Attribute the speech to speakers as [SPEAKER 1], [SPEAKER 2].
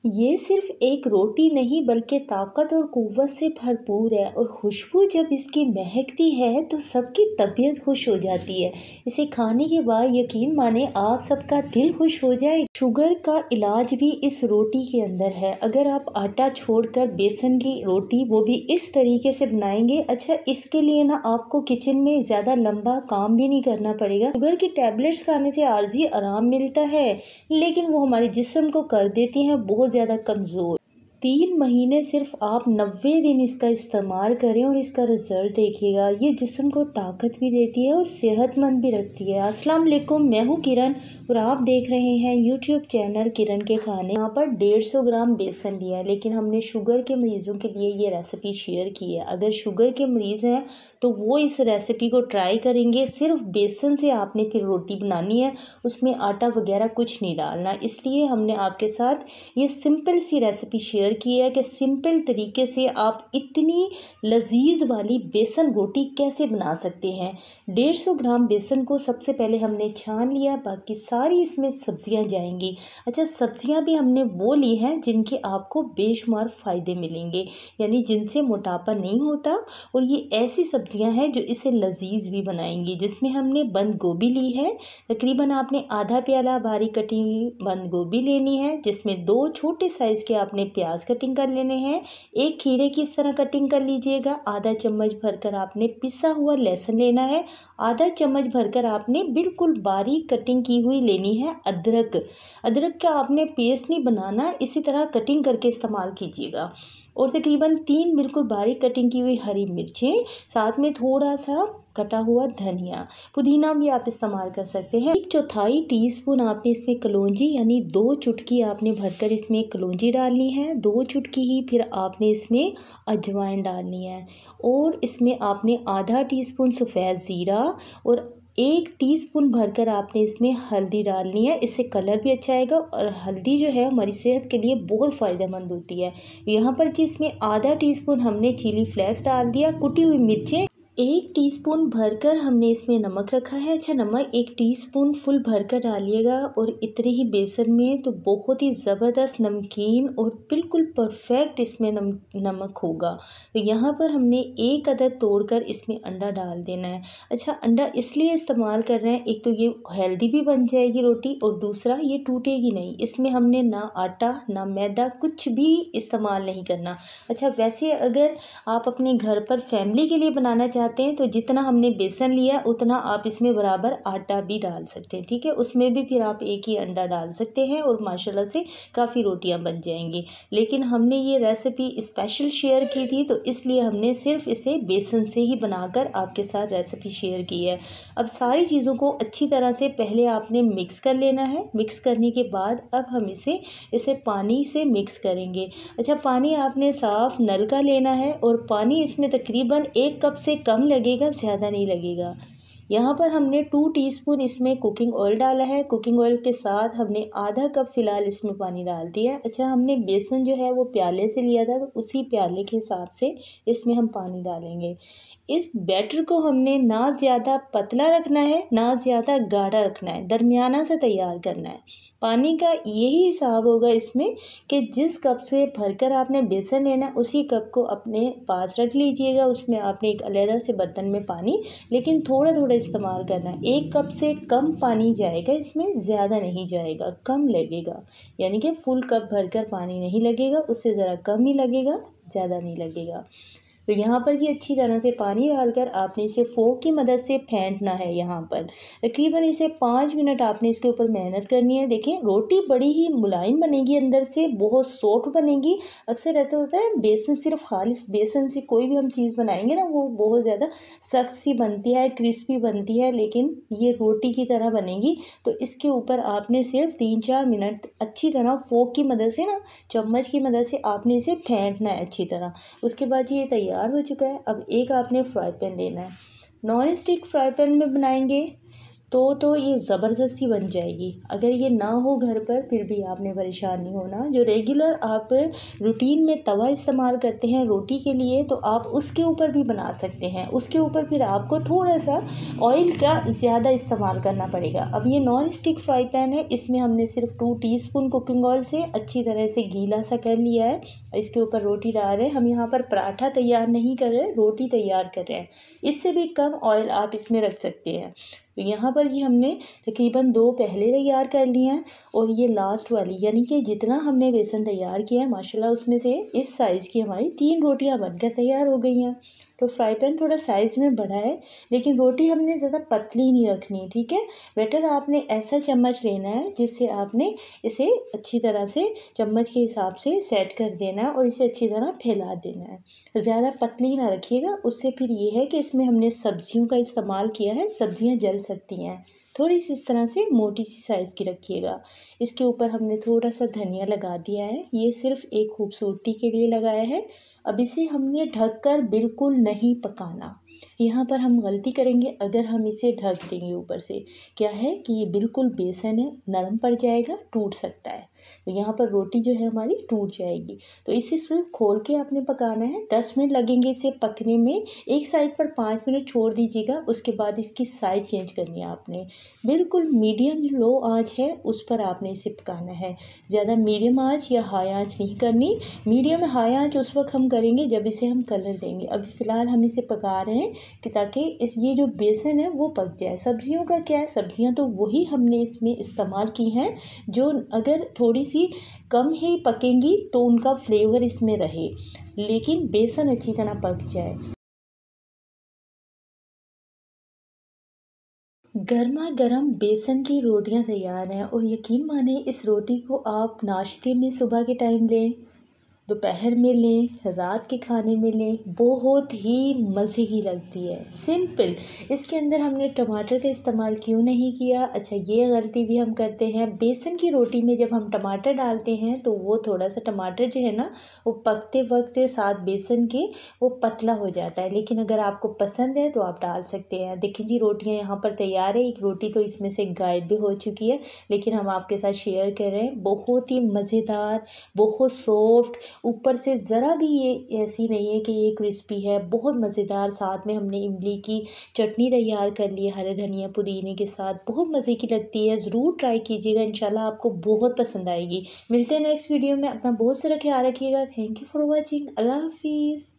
[SPEAKER 1] ये सिर्फ एक रोटी नहीं बल्कि ताकत और कुव्वत से भरपूर है और खुशबू जब इसकी महकती है तो सबकी तबीयत खुश हो जाती है। इसे खाने के बाद यकीन माने आप सबका दिल खुश हो जाए। शुगर का इलाज भी इस रोटी के अंदर है। अगर आप आटा छोड़कर बेसन की रोटी वो भी इस तरीके से बनाएंगे, अच्छा इसके लिए ना आपको किचन में ज़्यादा लंबा काम भी नहीं करना पड़ेगा। शुगर की टैबलेट्स खाने से आर्जी आराम मिलता है, लेकिन वो हमारे जिस्म को कर देती हैं बहुत ज़्यादा कमज़ोर। 3 महीने सिर्फ आप 90 दिन इसका इस्तेमाल करें और इसका रिजल्ट देखिएगा। ये जिस्म को ताकत भी देती है और सेहतमंद भी रखती है। अस्सलाम वालेकुम, मैं हूँ किरण और आप देख रहे हैं यूट्यूब चैनल किरण के खाने। यहाँ पर 150 ग्राम बेसन लिया है, लेकिन हमने शुगर के मरीज़ों के लिए ये रेसिपी शेयर की है। अगर शुगर के मरीज़ हैं तो वो इस रेसिपी को ट्राई करेंगे। सिर्फ बेसन से आपने फिर रोटी बनानी है, उसमें आटा वगैरह कुछ नहीं डालना। इसलिए हमने आपके साथ ये सिंपल सी रेसिपी शेयर की है कि सिंपल तरीके से आप इतनी लजीज वाली बेसन रोटी कैसे बना सकते हैं। 150 ग्राम बेसन को सबसे पहले हमने छान लिया, बाकी सारी इसमें सब्जियां जाएंगी। अच्छा, सब्जियां भी हमने वो ली हैं जिनके आपको बेशुमार फ़ायदे मिलेंगे, यानी जिनसे मोटापा नहीं होता, और ये ऐसी सब्जियां हैं जो इसे लजीज भी बनाएंगी। जिसमें हमने बंद गोभी ली है, तकरीबन आपने आधा प्याला बारीक कटी हुई बंद गोभी लेनी है, जिसमें 2 छोटे साइज़ के आपने प्याज कटिंग कर लेने हैं। 1 खीरे की इस तरह कटिंग कर लीजिएगा। आधा चम्मच भरकर आपने पिसा हुआ लहसुन लेना है। आधा चम्मच भरकर आपने बिल्कुल बारीक कटिंग की हुई लेनी है अदरक। अदरक का आपने पेस्ट नहीं बनाना, इसी तरह कटिंग करके इस्तेमाल कीजिएगा। और तकरीबन 3 बिल्कुल बारीक कटिंग की हुई हरी मिर्चें, साथ में थोड़ा सा कटा हुआ धनिया, पुदीना भी आप इस्तेमाल कर सकते हैं। 1/4 टीस्पून आपने इसमें कलौंजी यानी 2 चुटकी आपने भरकर इसमें कलौंजी डालनी है। 2 चुटकी ही फिर आपने इसमें अजवाइन डालनी है। और इसमें आपने आधा टीस्पून सफ़ेद ज़ीरा और 1 टीस्पून भरकर आपने इसमें हल्दी डालनी है। इससे कलर भी अच्छा आएगा और हल्दी जो है हमारी सेहत के लिए बहुत फ़ायदेमंद होती है। यहाँ पर जिसमें आधा टीस्पून हमने चिली फ्लेक्स डाल दिया। कुटी हुई मिर्चें 1 टीस्पून भरकर हमने इसमें नमक रखा है। अच्छा, नमक 1 टीस्पून फुल भरकर डालिएगा। और इतने ही बेसन में तो बहुत ही ज़बरदस्त नमकीन और बिल्कुल परफेक्ट इसमें नमक होगा। तो यहाँ पर हमने 1 अदद तोड़कर इसमें अंडा डाल देना है। अच्छा, अंडा इसलिए इस्तेमाल कर रहे हैं, एक तो ये हेल्दी भी बन जाएगी रोटी और दूसरा ये टूटेगी नहीं। इसमें हमने ना आटा ना मैदा कुछ भी इस्तेमाल नहीं करना। अच्छा, वैसे अगर आप अपने घर पर फैमिली के लिए बनाना चाहते हैं तो जितना हमने बेसन लिया उतना आप इसमें बराबर आटा भी डाल सकते हैं, ठीक है। उसमें भी फिर आप 1 ही अंडा डाल सकते हैं और माशाल्लाह से काफ़ी रोटियां बन जाएंगी। लेकिन हमने ये रेसिपी स्पेशल शेयर की थी तो इसलिए हमने सिर्फ इसे बेसन से ही बनाकर आपके साथ रेसिपी शेयर की है। अब सारी चीज़ों को अच्छी तरह से पहले आपने मिक्स कर लेना है। मिक्स करने के बाद अब हम इसे पानी से मिक्स करेंगे। अच्छा, पानी आपने साफ़ नल का लेना है और पानी इसमें तकरीबन 1 कप से कम लगेगा, ज़्यादा नहीं लगेगा। यहाँ पर हमने 2 टीस्पून इसमें कुकिंग ऑयल डाला है। कुकिंग ऑयल के साथ हमने आधा कप फ़िलहाल इसमें पानी डाल दिया है। अच्छा, हमने बेसन जो है वो प्याले से लिया था, तो उसी प्याले के हिसाब से इसमें हम पानी डालेंगे। इस बैटर को हमने ना ज़्यादा पतला रखना है ना ज़्यादा गाढ़ा रखना है, दरमियाना से तैयार करना है। पानी का यही हिसाब होगा इसमें कि जिस कप से भरकर आपने बेसन लेना है उसी कप को अपने पास रख लीजिएगा। उसमें आपने एक अलग से बर्तन में पानी, लेकिन थोड़ा थोड़ा इस्तेमाल करना है। 1 कप से कम पानी जाएगा इसमें, ज़्यादा नहीं जाएगा, कम लगेगा। यानी कि फुल कप भरकर पानी नहीं लगेगा, उससे ज़रा कम ही लगेगा, ज़्यादा नहीं लगेगा। तो यहाँ पर जी अच्छी तरह से पानी डालकर आपने इसे फोक की मदद से फेंटना है। यहाँ पर तकरीबन इसे 5 मिनट आपने इसके ऊपर मेहनत करनी है। देखें, रोटी बड़ी ही मुलायम बनेगी, अंदर से बहुत सॉफ्ट बनेगी। अक्सर ऐसा होता है बेसन, सिर्फ खालिस बेसन से कोई भी हम चीज़ बनाएंगे ना वो बहुत ज़्यादा सख्त सी बनती है, क्रिस्पी बनती है, लेकिन ये रोटी की तरह बनेगी। तो इसके ऊपर आपने सिर्फ 3-4 मिनट अच्छी तरह फोक की मदद से ना, चम्मच की मदद से आपने इसे फेंटना है अच्छी तरह। उसके बाद ये तैयार हो चुका है। अब एक आपने फ्राई पैन लेना है। नॉन स्टिक फ्राई पैन में बनाएंगे तो ये ज़बरदस्ती बन जाएगी। अगर ये ना हो घर पर फिर भी आपने परेशान नहीं होना। जो रेगुलर आप रूटीन में तवा इस्तेमाल करते हैं रोटी के लिए, तो आप उसके ऊपर भी बना सकते हैं। उसके ऊपर फिर आपको थोड़ा सा ऑयल का ज़्यादा इस्तेमाल करना पड़ेगा। अब ये नॉन स्टिक फ्राई पैन है, इसमें हमने सिर्फ 2 टीस्पून कुकिंग ऑयल से अच्छी तरह से गीला सा कर लिया है। इसके ऊपर रोटी डाल रहे हैं। हम यहाँ पर पराठा तैयार नहीं कर रहे, रोटी तैयार कर रहे हैं। इससे भी कम ऑयल आप इसमें रख सकते हैं। तो यहाँ पर जी हमने तकरीबन 2 पहले तैयार कर लिए हैं और ये लास्ट वाली, यानी कि जितना हमने बेसन तैयार किया है माशाल्लाह उसमें से इस साइज़ की हमारी 3 रोटियां बनकर तैयार हो गई हैं। तो फ्राई पैन थोड़ा साइज़ में बड़ा है, लेकिन रोटी हमने ज़्यादा पतली नहीं रखनी, ठीक है। बेटर आपने ऐसा चम्मच लेना है जिससे आपने इसे अच्छी तरह से चम्मच के हिसाब से सेट कर देना है और इसे अच्छी तरह फैला देना है। ज़्यादा पतली ना रखिएगा, उससे फिर ये है कि इसमें हमने सब्जियों का इस्तेमाल किया है, सब्जियां जल सकती हैं। थोड़ी सी इस तरह से मोटी सी साइज़ की रखिएगा। इसके ऊपर हमने थोड़ा सा धनिया लगा दिया है, ये सिर्फ एक खूबसूरती के लिए लगाया है। अब इसे हमने ढककर बिल्कुल नहीं पकाना। यहाँ पर हम गलती करेंगे अगर हम इसे ढक देंगे ऊपर से। क्या है कि ये बिल्कुल बेसन है, नरम पड़ जाएगा, टूट सकता है। तो यहाँ पर रोटी जो है हमारी टूट जाएगी। तो इसे सिर्फ खोल के आपने पकाना है। 10 मिनट लगेंगे इसे पकने में। एक साइड पर 5 मिनट छोड़ दीजिएगा, उसके बाद इसकी साइड चेंज करनी है आपने। बिल्कुल मीडियम लो आंच है उस पर आपने इसे पकाना है। ज़्यादा मीडियम आंच या हाई आंच नहीं करनी। मीडियम हाई आंच उस वक्त हम करेंगे जब इसे हम कलर देंगे। अभी फ़िलहाल हम इसे पका रहे हैं कि ताकि ये जो बेसन है वो पक जाए। सब्जियों का क्या है, सब्जियां तो वही हमने इसमें इस्तेमाल की हैं जो अगर थोड़ी सी कम ही पकेंगी तो उनका फ्लेवर इसमें रहे, लेकिन बेसन अच्छी तरह पक जाए। गर्मा गर्म बेसन की रोटियां तैयार हैं और यकीन माने इस रोटी को आप नाश्ते में सुबह के टाइम लें, दोपहर में लें, रात के खाने में लें, बहुत ही मज़े की लगती है। सिंपल, इसके अंदर हमने टमाटर का इस्तेमाल क्यों नहीं किया? अच्छा, ये गलती भी हम करते हैं। बेसन की रोटी में जब हम टमाटर डालते हैं तो वो थोड़ा सा टमाटर जो है ना वो पकते वक्त साथ बेसन के वो पतला हो जाता है। लेकिन अगर आपको पसंद है तो आप डाल सकते हैं। देखिए जी, रोटियां यहाँ पर तैयार है। एक रोटी तो इसमें से गायब भी हो चुकी है, लेकिन हम आपके साथ शेयर कर रहे हैं। बहुत ही मज़ेदार, बहुत सॉफ्ट, ऊपर से ज़रा भी ये ऐसी नहीं है कि ये क्रिस्पी है, बहुत मज़ेदार। साथ में हमने इमली की चटनी तैयार कर ली है हरे धनिया पुदीने के साथ, बहुत मज़े की लगती है। ज़रूर ट्राई कीजिएगा, इंशाल्लाह आपको बहुत पसंद आएगी। मिलते हैं नेक्स्ट वीडियो में। अपना बहुत सारा ख्याल रखिएगा। Thank you for watching. अल्लाह हाफिज़।